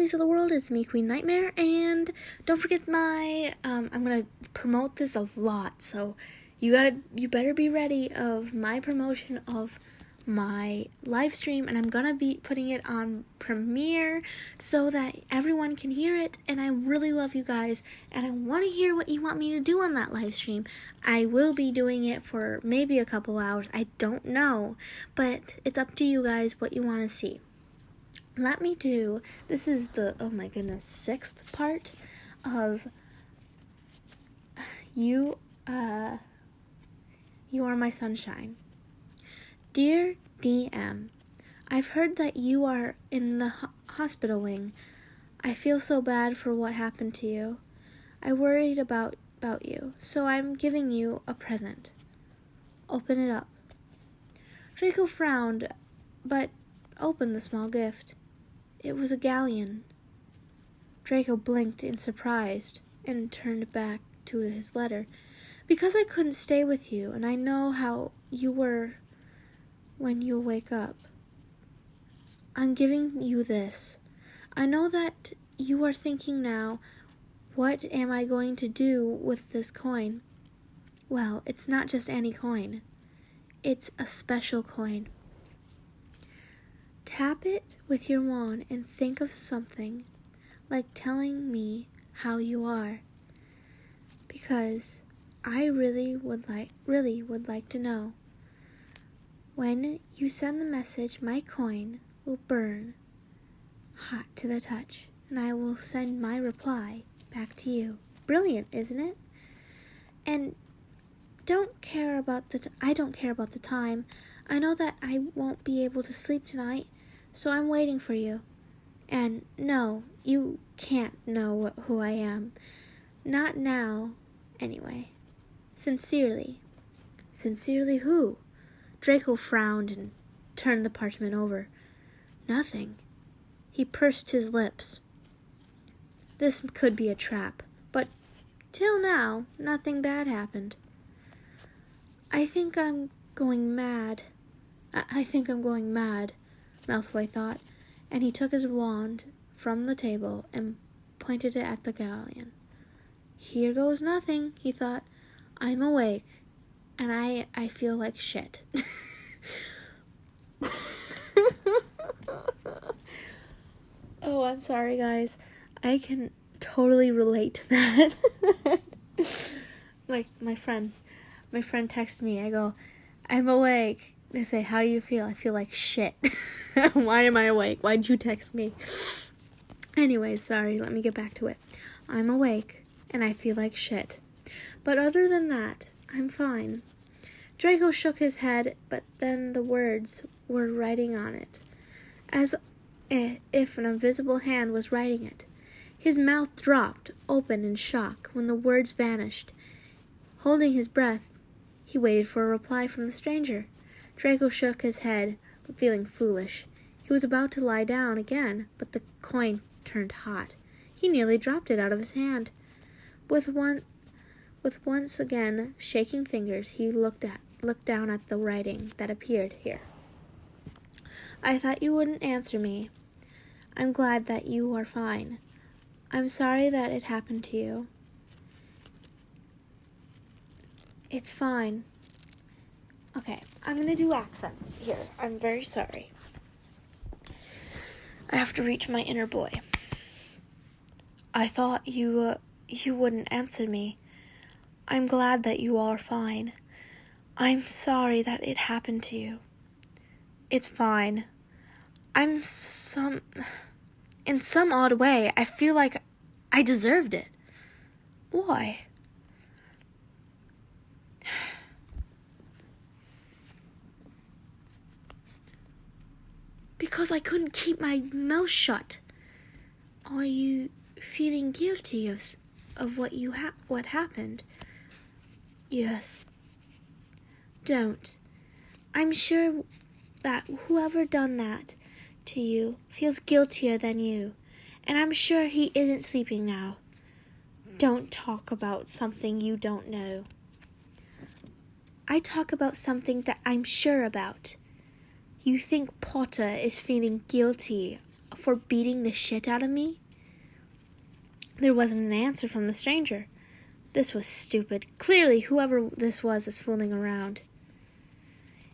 enemies of the world, it's me, Queen Nightmare, and don't forget my, I'm gonna promote this a lot, so you better be ready of my promotion of my live stream, and I'm gonna be putting it on Premiere so that everyone can hear it, and I really love you guys, and I want to hear what you want me to do on that live stream. I will be doing it for maybe a couple hours, I don't know, but it's up to you guys what you want to see. This is the, oh my goodness, 6th part of You Are My Sunshine. Dear DM, I've heard that you are in the hospital wing. I feel so bad for what happened to you. I worried about you, so I'm giving you a present. Open it up. Draco frowned, but opened the small gift. It was a galleon. Draco blinked in surprise and turned back to his letter. Because I couldn't stay with you, and I know how you were when you wake up, I'm giving you this. I know that you are thinking now, what am I going to do with this coin? Well, it's not just any coin. It's a special coin. Tap it with your wand and think of something, like telling me how you are. Because I really would like to know. When you send the message, my coin will burn hot to the touch, and I will send my reply back to you. Brilliant, isn't it? And I don't care about the time. I know that I won't be able to sleep tonight, so I'm waiting for you. And no, you can't know who I am. Not now, anyway. Sincerely. Sincerely who? Draco frowned and turned the parchment over. Nothing. He pursed his lips. This could be a trap, but till now, nothing bad happened. I think I'm going mad, Malfoy thought, and he took his wand from the table and pointed it at the galleon. Here goes nothing, he thought. I'm awake, and I feel like shit. Oh, I'm sorry, guys. I can totally relate to that. Like, my friend texts me. I go, I'm awake. They say, how do you feel? I feel like shit. Why am I awake? Why'd you text me? Anyway, sorry. Let me get back to it. I'm awake, and I feel like shit. But other than that, I'm fine. Draco shook his head, but then the words were writing on it, as if an invisible hand was writing it. His mouth dropped open in shock when the words vanished. Holding his breath, he waited for a reply from the stranger. Draco shook his head, but feeling foolish. He was about to lie down again, but the coin turned hot. He nearly dropped it out of his hand. With once again shaking fingers, he looked down at the writing that appeared here. I thought you wouldn't answer me. I'm glad that you are fine. I'm sorry that it happened to you. It's fine. Okay, I'm gonna do accents here. I'm very sorry. I have to reach my inner boy. I thought you wouldn't answer me. I'm glad that you are fine. I'm sorry that it happened to you. It's fine. In some odd way, I feel like I deserved it. Why? Because I couldn't keep my mouth shut. Are you feeling guilty of what happened? Yes. Don't. I'm sure that whoever done that to you feels guiltier than you, and I'm sure he isn't sleeping now. Don't talk about something you don't know. I talk about something that I'm sure about. You think Potter is feeling guilty for beating the shit out of me? There wasn't an answer from the stranger. This was stupid. Clearly, whoever this was is fooling around.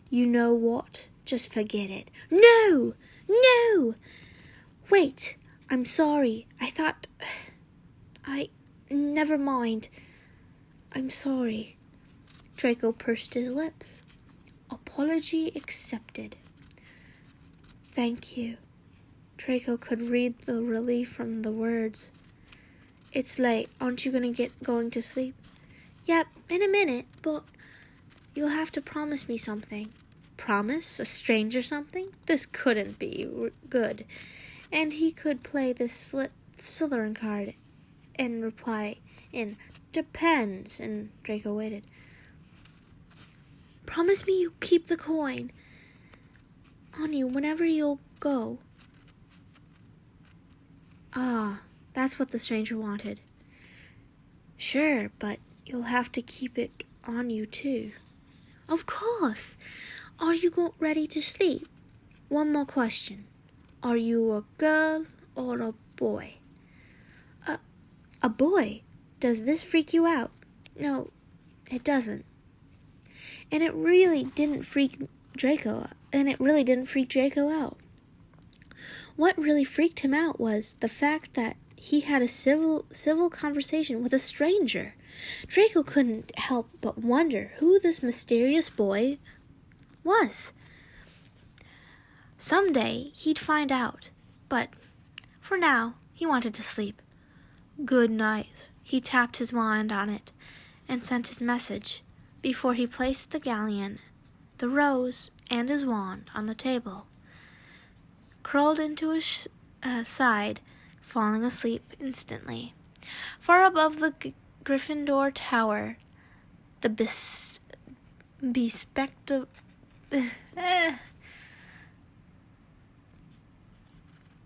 You know what? Just forget it. No! No! Wait, I'm sorry. Never mind. I'm sorry. Draco pursed his lips. Apology accepted. Thank you. Draco could read the relief from the words. It's late. Aren't you going to sleep? Yep, in a minute, but you'll have to promise me something. Promise? A stranger something? This couldn't be good. And he could play this Slytherin card and reply in depends. And Draco waited. Promise me you'll keep the coin on you whenever you'll go. Ah, that's what the stranger wanted. Sure, but you'll have to keep it on you too. Of course. Are you ready to sleep? One more question. Are you a girl or a boy? A boy? Does this freak you out? No, it doesn't. And it really didn't freak Draco out. What really freaked him out was the fact that he had a civil conversation with a stranger. Draco couldn't help but wonder who this mysterious boy was. Someday he'd find out, but for now he wanted to sleep. Good night. He tapped his wand on it and sent his message before he placed the galleon, the rose, and his wand on the table. Curled into his side, falling asleep instantly. Far above the Gryffindor tower, the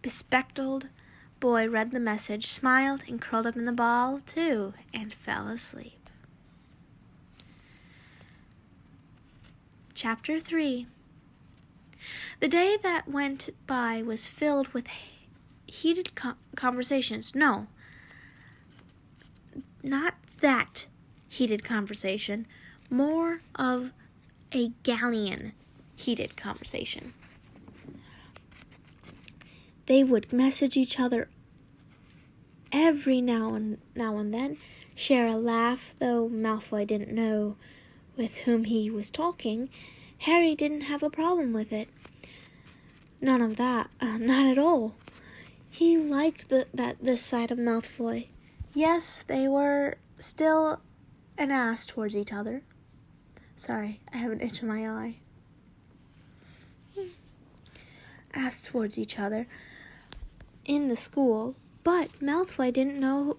bespectacled boy read the message, smiled, and curled up in the ball, too, and fell asleep. Chapter 3. The day that went by was filled with heated conversations. No, not that heated conversation. More of a galleon heated conversation. They would message each other every now and then, share a laugh, though Malfoy didn't know with whom he was talking. Harry didn't have a problem with it. None of that, not at all. He liked this side of Malfoy. Yes, they were still an ass towards each other. Sorry, I have an itch in my eye. Ass towards each other in the school, but Malfoy didn't know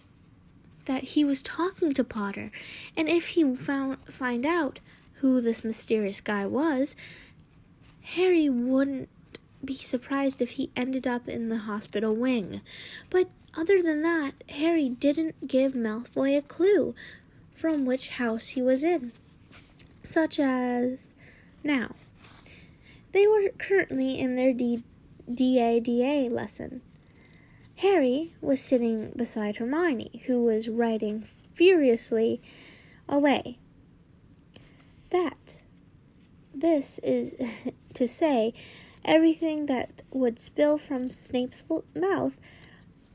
that he was talking to Potter, and if he find out who this mysterious guy was, Harry wouldn't be surprised if he ended up in the hospital wing. But other than that, Harry didn't give Malfoy a clue from which house he was in, such as now. They were currently in their DADA lesson. Harry was sitting beside Hermione, who was writing furiously away. This is to say, everything that would spill from Snape's mouth,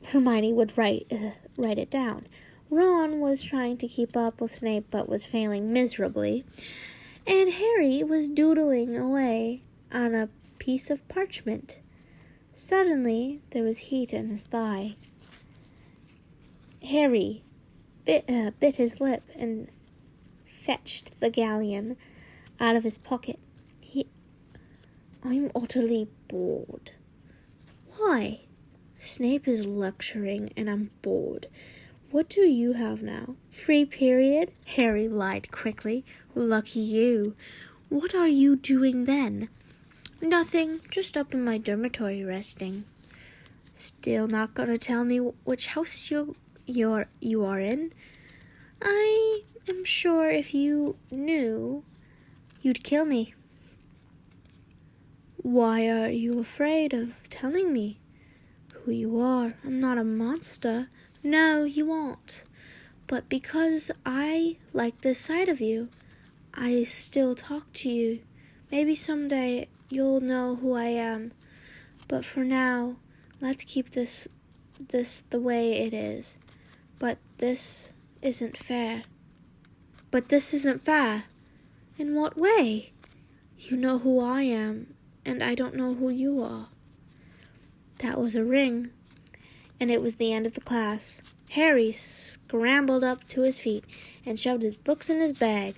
Hermione would write it down. Ron was trying to keep up with Snape, but was failing miserably, and Harry was doodling away on a piece of parchment. Suddenly, there was heat in his thigh. Harry bit his lip and fetched the galleon out of his pocket. I'm utterly bored. Why? Snape is lecturing and I'm bored. What do you have now? Free period? Harry lied quickly. Lucky you. What are you doing then? Nothing, just up in my dormitory resting. Still not gonna tell me which house you are in? I am sure if you knew, you'd kill me. Why are you afraid of telling me? who you are. I'm not a monster. No, you aren't. But because I like this side of you, I still talk to you. Maybe someday you'll know who I am. But for now, let's keep this the way it is. But this isn't fair. But this isn't fair. In what way? You know who I am, and I don't know who you are. That was a ring, and it was the end of the class. Harry scrambled up to his feet and shoved his books in his bag.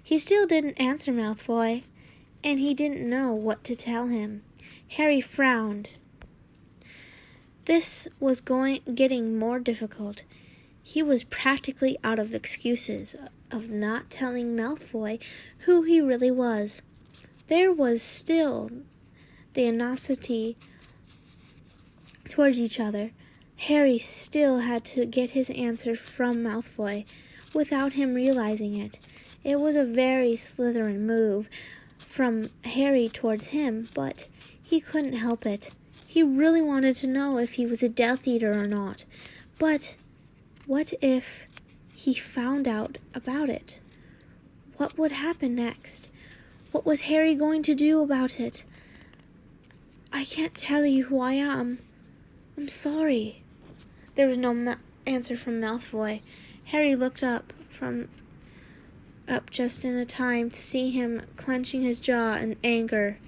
He still didn't answer Malfoy, and he didn't know what to tell him. Harry frowned. This was getting more difficult. He was practically out of excuses of not telling Malfoy who he really was. There was still the animosity towards each other. Harry still had to get his answer from Malfoy without him realizing it. It was a very Slytherin move from Harry towards him, but he couldn't help it. He really wanted to know if he was a Death Eater or not. But what if he found out about it? What would happen next? What was Harry going to do about it? I can't tell you who I am. I'm sorry. There was no answer from Malfoy. Harry looked up just in time to see him clenching his jaw in anger.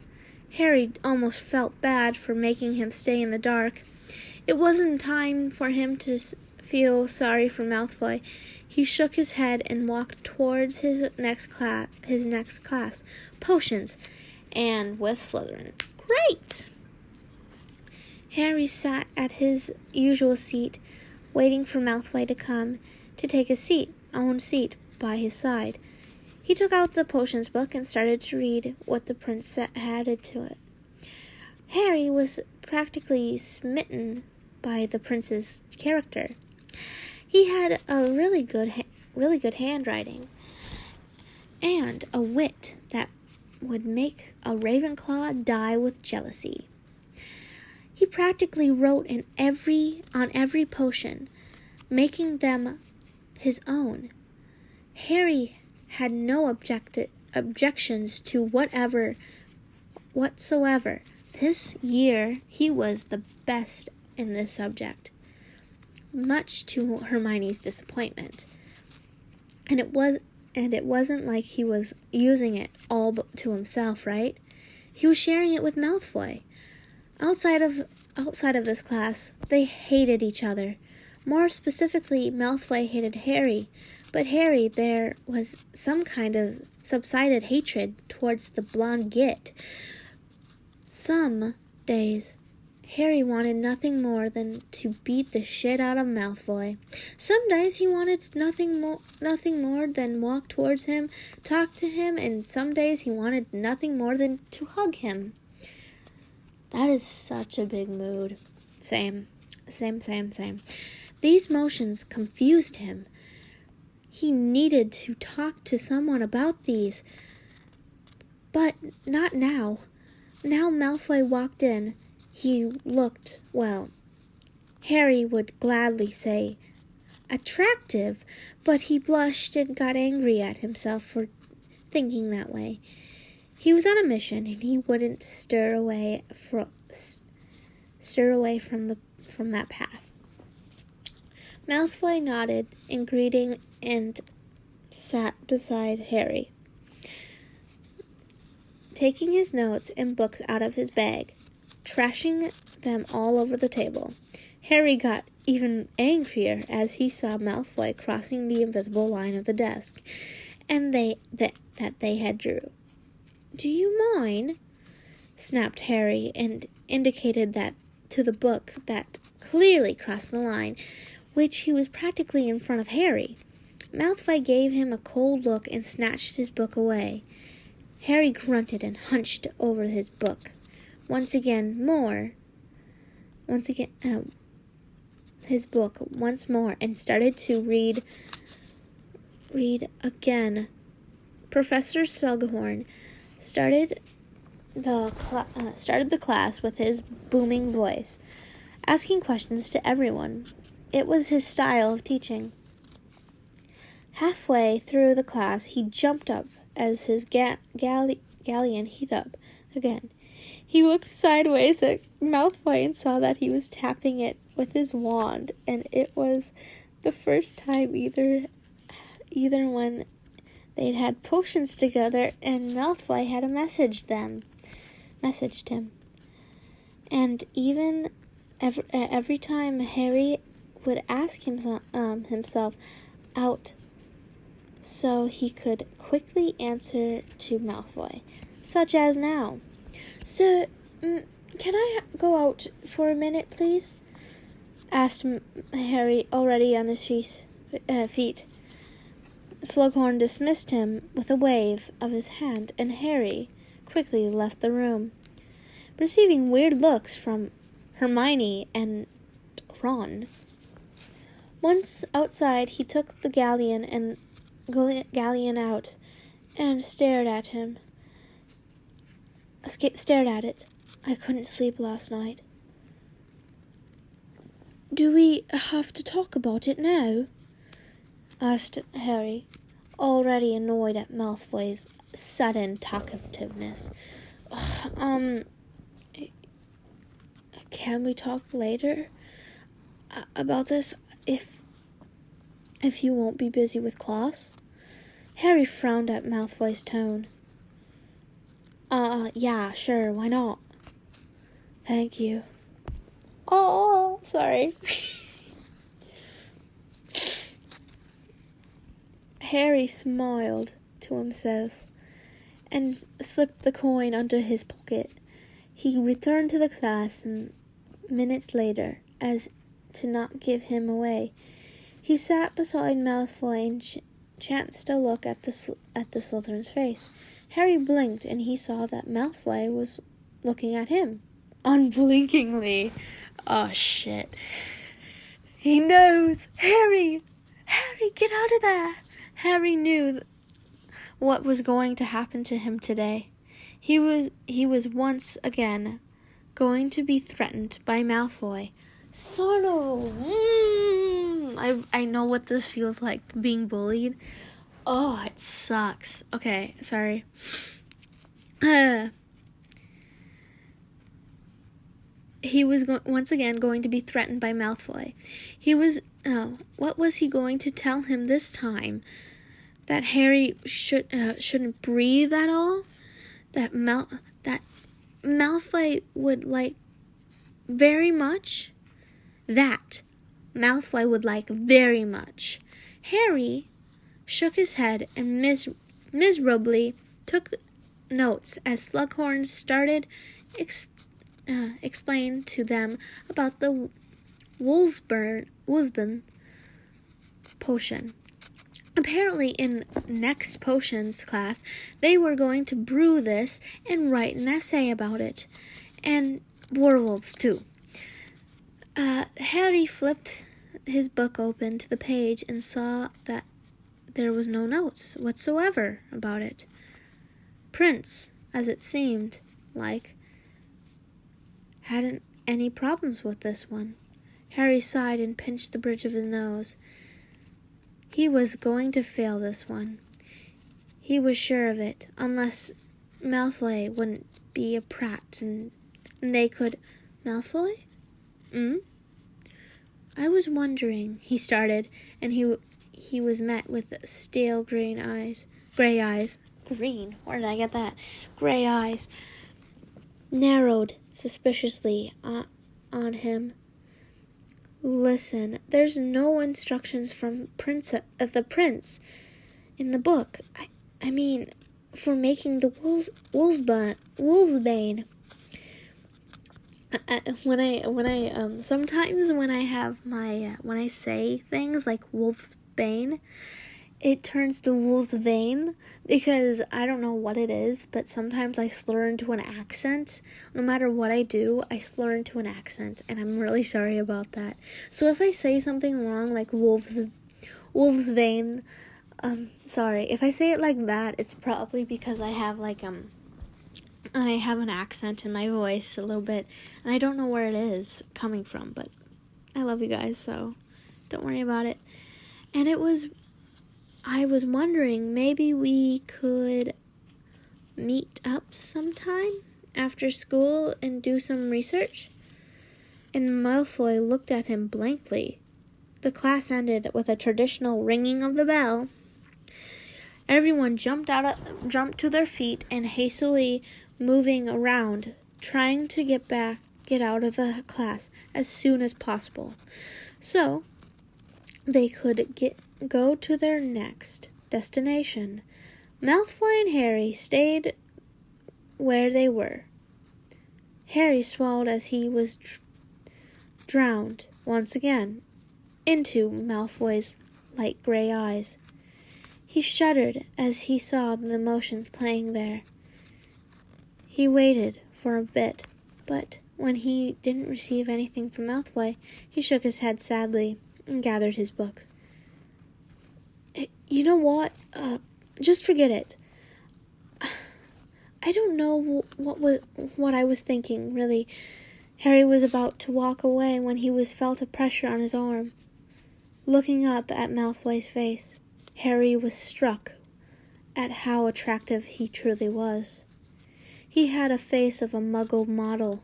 Harry almost felt bad for making him stay in the dark. It wasn't time for him to feel sorry for Malfoy. He shook his head and walked towards his next class, potions, and with Slytherin. Great! Harry sat at his usual seat, waiting for Malfoy to come to take his own seat by his side. He took out the potions book and started to read what the prince added to it. Harry was practically smitten by the prince's character. He had a really good handwriting and a wit that would make a Ravenclaw die with jealousy. He practically wrote on every potion, making them his own. Harry had no objections to whatsoever. This year, he was the best in this subject, much to Hermione's disappointment. And it wasn't like he was using it all to himself, right? He was sharing it with Malfoy. Outside of this class, they hated each other. More specifically, Malfoy hated Harry, but Harry, there was some kind of subsided hatred towards the blonde git. Some days, Harry wanted nothing more than to beat the shit out of Malfoy. Some days he wanted nothing more than walk towards him, talk to him, and some days he wanted nothing more than to hug him. That is such a big mood. Same. These motions confused him. He needed to talk to someone about these. But not now. Now Malfoy walked in. He looked, well, Harry would gladly say attractive, but he blushed and got angry at himself for thinking that way. He was on a mission, and he wouldn't stir away from that path. Malfoy nodded in greeting and sat beside Harry, taking his notes and books out of his bag, trashing them all over the table. Harry got even angrier as he saw Malfoy crossing the invisible line of the desk, and that they had drew. "Do you mind?" snapped Harry, and indicated that to the book that clearly crossed the line, which he was practically in front of Harry. Malfoy gave him a cold look and snatched his book away. Harry grunted and hunched over his book. His book once more, and started to read again. Professor Slughorn started the class with his booming voice. asking questions to everyone. It was his style of teaching. Halfway through the class, he jumped up as his galleon heated up again. He looked sideways at Malfoy and saw that he was tapping it with his wand, and it was the first time either when they'd had potions together, and Malfoy had messaged him. And even every time Harry would ask himself out so he could quickly answer to Malfoy, such as now. "Sir, can I go out for a minute, please?" asked Harry, already on his feet. Slughorn dismissed him with a wave of his hand, and Harry quickly left the room, receiving weird looks from Hermione and Ron. Once outside, he took the galleon out and stared at it. "I couldn't sleep last night." "Do we have to talk about it now?" asked Harry, already annoyed at Malfoy's sudden talkativeness. "Can we talk later about this if you won't be busy with class?" Harry frowned at Malfoy's tone. Yeah, sure, why not?" "Thank you." "Oh, sorry." Harry smiled to himself and slipped the coin under his pocket. He returned to the class, and minutes later, as to not give him away, he sat beside Malfoy and chanced to look at the Slytherin's face. Harry blinked, and he saw that Malfoy was looking at him unblinkingly. Oh, shit. He knows. Harry, get out of there. Harry knew what was going to happen to him today. He was once again going to be threatened by Malfoy. Son of... I know what this feels like, being bullied. Oh, it sucks. Okay, sorry. He was once again going to be threatened by Malfoy. What was he going to tell him this time? That Harry shouldn't breathe at all? That Malfoy would like very much? That Malfoy would like very much. Harry shook his head and miserably took notes as Slughorn started explain to them about the Wolfsbane potion. Apparently in next potions class, they were going to brew this and write an essay about it. And werewolves too. Harry flipped his book open to the page and saw that there was no notes whatsoever about it. Prince, as it seemed like, hadn't any problems with this one. Harry sighed and pinched the bridge of his nose. He was going to fail this one. He was sure of it, unless Malfoy wouldn't be a prat and they could... Malfoy? I was wondering, he started, and he was met with stale gray eyes. Green? Where did I get that? Gray eyes narrowed suspiciously on him. "Listen, there's no instructions from the prince in the book. I mean, for making the Wolfsbane. Sometimes when I have my when I say things like Wolfsbane, it turns to Wolfsbane because I don't know what it is, but sometimes I slur into an accent. No matter what I do, I slur into an accent, and I'm really sorry about that. So if I say something wrong, like Wolfsbane, sorry. If I say it like that, it's probably because I have I have an accent in my voice a little bit, and I don't know where it is coming from, but I love you guys, so don't worry about it. And I was wondering, maybe we could meet up sometime after school and do some research? And Malfoy looked at him blankly. The class ended with a traditional ringing of the bell. Everyone jumped to their feet and hastily moving around, trying to get out of the class as soon as possible, so they could go to their next destination. Malfoy and Harry stayed where they were. Harry swallowed as he was drowned once again into Malfoy's light gray eyes. He shuddered as he saw the emotions playing there. He waited for a bit, but when he didn't receive anything from Malfoy, he shook his head sadly and gathered his books. You know what? Just forget it. I don't know what I was thinking, really. Harry was about to walk away when he felt a pressure on his arm. Looking up at Malfoy's face, Harry was struck at how attractive he truly was. He had a face of a Muggle model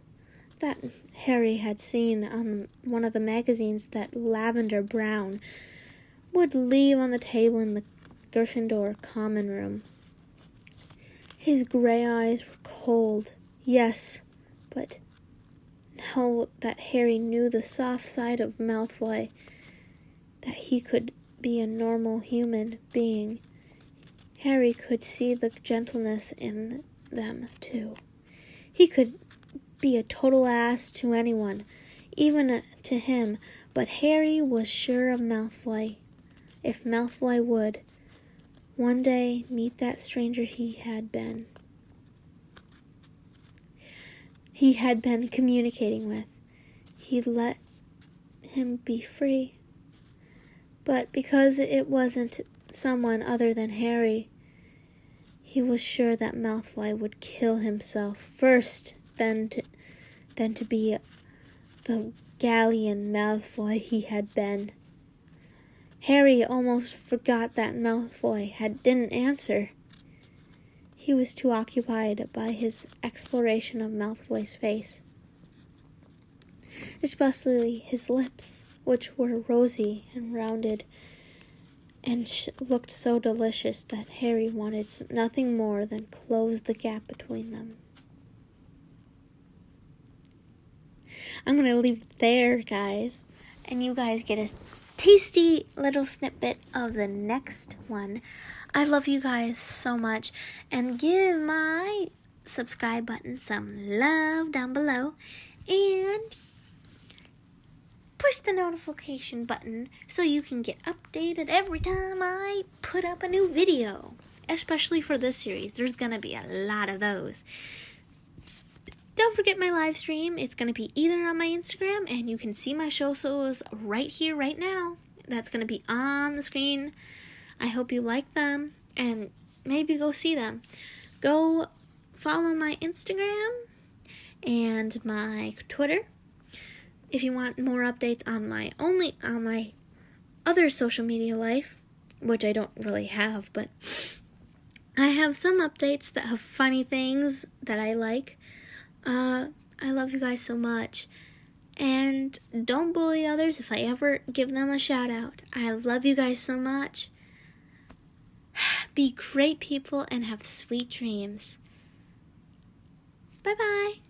that Harry had seen on one of the magazines that Lavender Brown would leave on the table in the Gryffindor common room. His gray eyes were cold, yes, but now that Harry knew the soft side of Malfoy, that he could be a normal human being, Harry could see the gentleness in them, too. He could be a total ass to anyone, even to him, but Harry was sure of Malfoy. If Malfoy would one day meet that stranger he had been communicating with, he'd let him be free. But because it wasn't someone other than Harry, he was sure that Malfoy would kill himself first, than to be the Gallian Malfoy he had been. Harry almost forgot that Malfoy didn't answer. He was too occupied by his exploration of Malfoy's face, especially his lips, which were rosy and rounded, and looked so delicious that Harry wanted nothing more than close the gap between them. I'm going to leave it there, guys, and you guys get a tasty little snippet of the next one. I love you guys so much, and give my subscribe button some love down below, and push the notification button so you can get updated every time I put up a new video, especially for this series. There's going to be a lot of those. Don't forget my live stream. It's going to be either on my Instagram, and you can see my shows right here, right now. That's going to be on the screen. I hope you like them, and maybe go see them. Go follow my Instagram and my Twitter if you want more updates on my other social media life, which I don't really have, but I have some updates that have funny things that I like. I love you guys so much, and don't bully others if I ever give them a shout out. I love you guys so much. Be great people and have sweet dreams. Bye-bye.